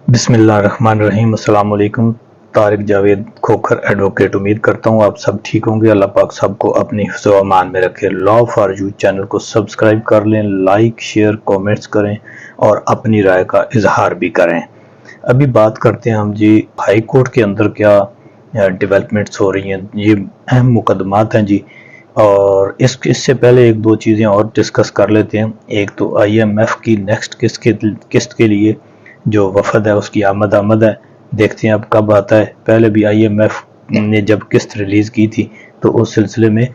बिस्मिल्लाहिर्रहमानिर्रहीम। अस्सलाम वालेकुम। तारिक जावेद खोखर एडवोकेट। उम्मीद करता हूँ आप सब ठीक होंगे। अल्लाह पाक सबको अपनी हिफ्ज़ व अमान में रखे। लॉ फॉर यू चैनल को सब्सक्राइब कर लें, लाइक शेयर कमेंट्स करें और अपनी राय का इजहार भी करें। अभी बात करते हैं हम जी हाई कोर्ट के अंदर क्या डेवलपमेंट्स हो रही हैं। ये अहम मुकदमात हैं जी, और इससे पहले एक दो चीज़ें और डिस्कस कर लेते हैं। एक तो IMF की नेक्स्ट किस्त के लिए जो वफद है उसकी आमद है। देखते हैं अब कब आता है। पहले भी IMF ने जब किस्त रिलीज़ की थी तो उस सिलसिले में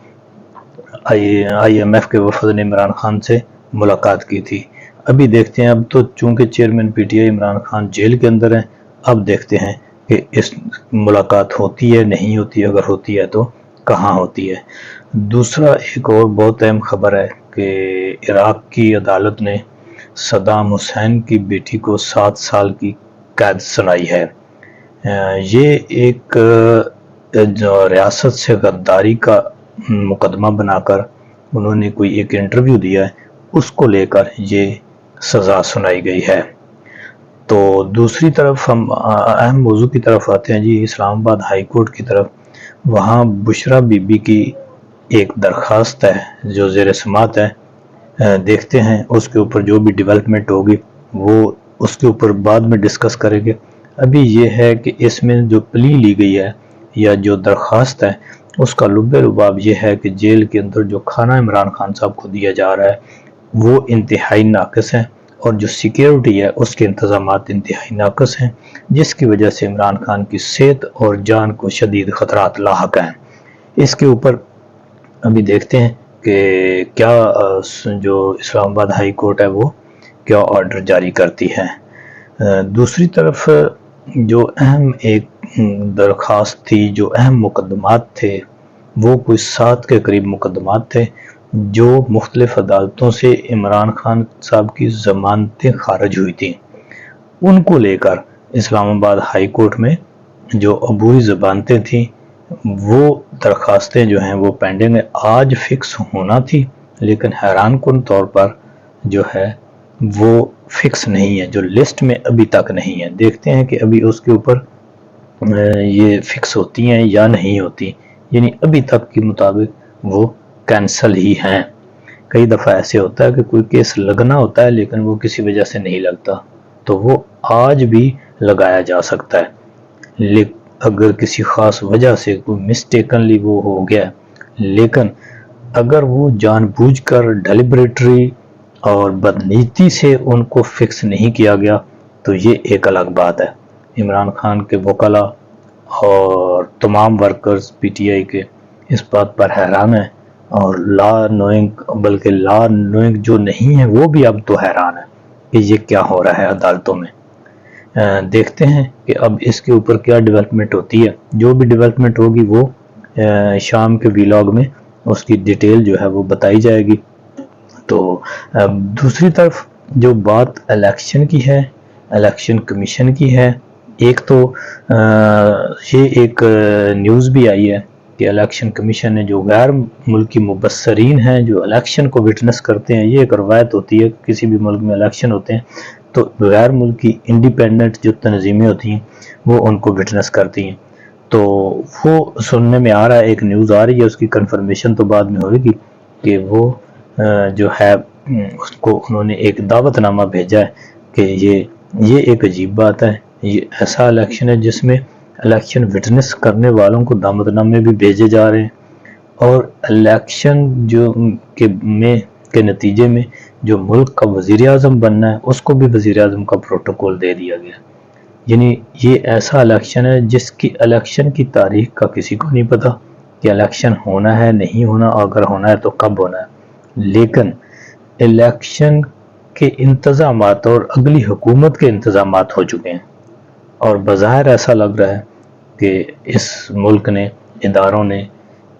IMF के वफद ने इमरान खान से मुलाकात की थी। अभी देखते हैं, अब तो चूंकि chairman PTI Imran Khan jail के अंदर हैं, अब देखते हैं कि इस मुलाकात होती है नहीं होती, अगर होती है तो कहाँ होती है। दूसरा एक और बहुत अहम खबर है कि इराक की अदालत ने सद्दाम हुसैन की बेटी को 7 साल की कैद सुनाई है। ये एक जो रियासत से गद्दारी का मुकदमा बनाकर उन्होंने कोई एक इंटरव्यू दिया है, उसको लेकर ये सज़ा सुनाई गई है। तो दूसरी तरफ हम अहम मौजू की तरफ आते हैं जी, इस्लामाबाद हाई कोर्ट की तरफ। वहाँ बुशरा बीबी की एक दरख्वास्त है जो ज़ेर समात है। देखते हैं उसके ऊपर जो भी डेवलपमेंट होगी वो उसके ऊपर बाद में डिस्कस करेंगे। अभी ये है कि इसमें जो प्ली ली गई है या जो दरख्वास्त है उसका लुब्बे लुबाब ये है कि जेल के अंदर जो खाना इमरान खान साहब को दिया जा रहा है वो इंतहाई नाक़िस है, और जो सिक्योरिटी है उसके इंतज़ामात इंतहाई नाक़िस हैं, जिसकी वजह से इमरान खान की सेहत और जान को शदीद ख़तरात लाहक हैं। इसके ऊपर अभी देखते हैं कि क्या जो इस्लामाबाद हाई कोर्ट है वो क्या ऑर्डर जारी करती है। दूसरी तरफ जो अहम एक दरख्वास्त थी, जो अहम मुकदमात थे, वो कोई 7 के करीब मुकदमात थे जो मुख्तलिफ अदालतों से इमरान खान साहब की ज़मानतें खारिज हुई थी। उनको लेकर इस्लामाबाद हाई कोर्ट में जो अबूरी ज़मानतें थी वो दरख्वास्तें जो हैं वो पेंडिंग है। आज फिक्स होना थी लेकिन हैरान कुन तौर पर जो है वो फिक्स नहीं है, जो लिस्ट में अभी तक नहीं है। देखते हैं कि अभी उसके ऊपर ये फिक्स होती हैं या नहीं होती, यानी अभी तक के मुताबिक वो कैंसल ही हैं। कई दफ़ा ऐसे होता है कि कोई केस लगना होता है लेकिन वो किसी वजह से नहीं लगता, तो वो आज भी लगाया जा सकता है। लेकिन अगर किसी ख़ास वजह से कोई मिस्टेकनली वो हो गया, लेकिन अगर वो जानबूझकर डेलिबरेटरी और बदनीति से उनको फिक्स नहीं किया गया तो ये एक अलग बात है। इमरान खान के वकला और तमाम वर्कर्स PTI के इस बात पर हैरान है, और लॉ नोइंग, बल्कि लॉ नोइंग जो नहीं है वो भी अब तो हैरान है कि ये क्या हो रहा है अदालतों में। देखते हैं कि अब इसके ऊपर क्या डेवलपमेंट होती है। जो भी डेवलपमेंट होगी वो शाम के व्लॉग में उसकी डिटेल जो है वो बताई जाएगी। तो दूसरी तरफ जो बात इलेक्शन की है, इलेक्शन कमीशन की है, एक तो ये एक न्यूज़ भी आई है कि इलेक्शन कमीशन ने जो गैर मुल्की मुबस्सरीन हैं जो इलेक्शन को विटनेस करते हैं, ये एक रवायत होती है किसी भी मुल्क में इलेक्शन होते हैं तो गैर मुल्की इंडिपेंडेंट जो तंजीमें होती हैं वो उनको विटनेस करती हैं। तो वो सुनने में आ रहा है, एक न्यूज़ आ रही है, उसकी कंफर्मेशन तो बाद में होगी कि वो जो है उसको उन्होंने एक दावतनामा भेजा है कि ये एक अजीब बात है। ये ऐसा इलेक्शन है जिसमें इलेक्शन विटनेस करने वालों को दावतनामे भी भेजे जा रहे हैं, और इलेक्शन जो के नतीजे में जो मुल्क का वज़ीर आज़म बनना है उसको भी वज़ीर आज़म का प्रोटोकॉल दे दिया गया। यानी ये ऐसा इलेक्शन है जिसकी इलेक्शन की तारीख का किसी को नहीं पता कि इलेक्शन होना है नहीं होना, अगर होना है तो कब होना है। लेकिन इलेक्शन के इंतज़ामात और अगली हुकूमत के इंतज़ामात हो चुके हैं, और बज़ाहिर ऐसा लग रहा है कि इस मुल्क ने, इदारों ने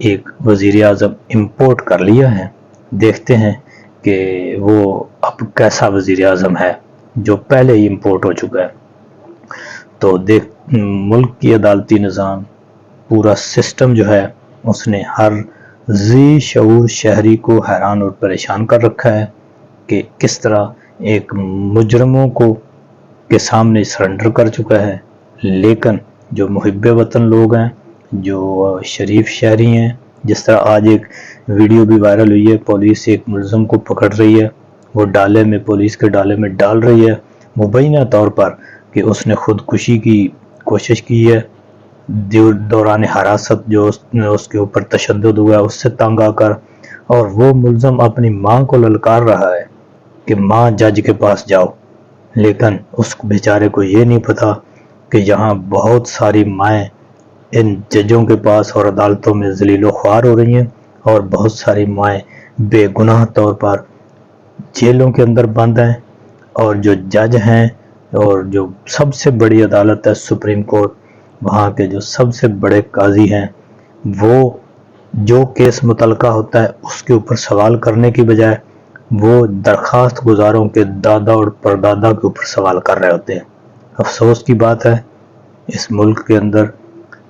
एक वज़ीर आज़म इम्पोर्ट कर लिया है। देखते हैं कि वो अब कैसा वज़ीर आज़म है जो पहले ही इम्पोर्ट हो चुका है। तो मुल्क की अदालती निज़ाम, पूरा सिस्टम जो है उसने हर ज़ी शऊर शहरी को हैरान और परेशान कर रखा है कि किस तरह एक मुजरमों को کے سامنے سرنڈر کر چکا ہے، لیکن جو محب وطن لوگ ہیں، جو شریف شہری ہیں، جس طرح آج ایک ویڈیو بھی وائرل ہوئی ہے، پولیس ایک ملزم کو پکڑ رہی ہے، وہ ڈالے میں، پولیس کے ڈالے میں ڈال رہی ہے، مبینہ طور پر کہ اس نے خودکشی کی کوشش کی ہے، دوران حراست جو اس کے اوپر تشدد ہوا ہے اس سے تنگ آ کر، اور وہ ملزم اپنی ماں کو للکار رہا ہے کہ ماں جج کے پاس جاؤ، لیکن اس بیچارے کو یہ نہیں پتا کہ یہاں بہت ساری مائیں ان ججوں کے پاس اور عدالتوں میں ذلیل و خوار ہو رہی ہیں، اور بہت ساری مائیں بے گناہ طور پر جیلوں کے اندر بند ہیں، اور جو جج ہیں اور جو سب سے بڑی عدالت ہے سپریم کورٹ، وہاں کے جو سب سے بڑے قاضی ہیں، وہ جو کیس متعلقہ ہوتا ہے اس کے اوپر سوال کرنے کی بجائے وہ درخواست گزاروں کے دادا اور پردادا کے اوپر سوال کر رہے ہوتے ہیں۔ افسوس کی بات ہے، اس ملک کے اندر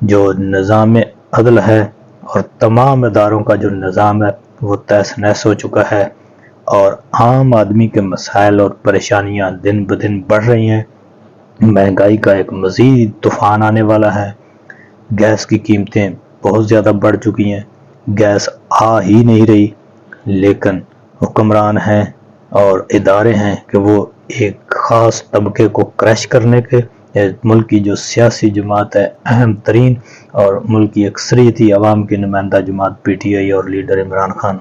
جو نظام عدل ہے اور تمام اداروں کا جو نظام ہے وہ تہس نہس ہو چکا ہے، اور عام آدمی کے مسائل اور پریشانیاں دن بدن بڑھ رہی ہیں۔ مہنگائی کا ایک مزید طوفان آنے والا ہے، گیس کی قیمتیں بہت زیادہ بڑھ چکی ہیں، گیس آ ہی نہیں رہی، لیکن حکمران ہیں اور ادارے ہیں کہ وہ ایک خاص طبقے کو کریش کرنے کے، ملک کی جو سیاسی جماعت ہے اہم ترین اور ملک کی اکثریتی عوام کی نمائندہ جماعت پی ٹی آئی اور لیڈر عمران خان،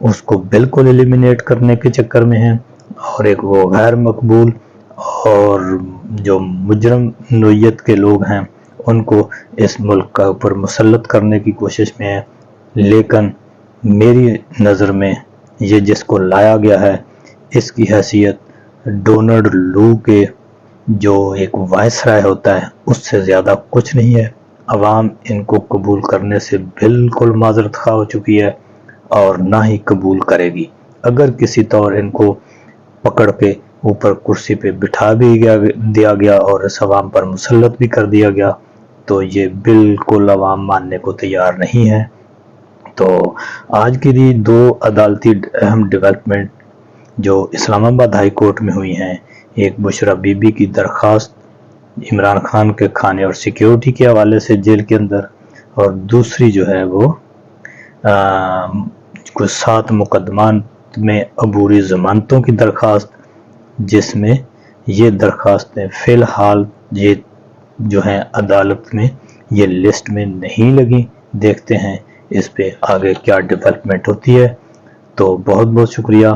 اس کو بالکل ایلیمینیٹ کرنے کے چکر میں ہیں، اور ایک وہ غیر مقبول اور جو مجرم نوعیت کے لوگ ہیں ان کو اس ملک کا اوپر مسلط کرنے کی کوشش میں ہے۔ لیکن میری نظر میں یہ جس کو لایا گیا ہے اس کی حیثیت ڈونلڈ لو کے جو ایک وائس رائے ہوتا ہے اس سے زیادہ کچھ نہیں ہے۔ عوام ان کو قبول کرنے سے بالکل معذرت خواہ ہو چکی ہے اور نہ ہی قبول کرے گی۔ اگر کسی طور ان کو پکڑ کے اوپر کرسی پہ بٹھا بھی دیا گیا اور اس عوام پر مسلط بھی کر دیا گیا تو یہ بالکل عوام ماننے کو تیار نہیں ہے۔ تو آج کی دی دو عدالتی اہم ڈیولپمنٹ جو اسلام آباد ہائی کورٹ میں ہوئی ہیں، ایک بشرا بی بی کی درخواست عمران خان کے کھانے اور سیکیورٹی کے حوالے سے جیل کے اندر، اور دوسری جو ہے وہ کچھ 7 مقدمات میں عبوری ضمانتوں کی درخواست، جس میں یہ درخواستیں فی الحال یہ جو ہیں عدالت میں یہ لسٹ میں نہیں لگی۔ دیکھتے ہیں اس پہ آگے کیا ڈیولپمنٹ ہوتی ہے۔ تو بہت بہت شکریہ۔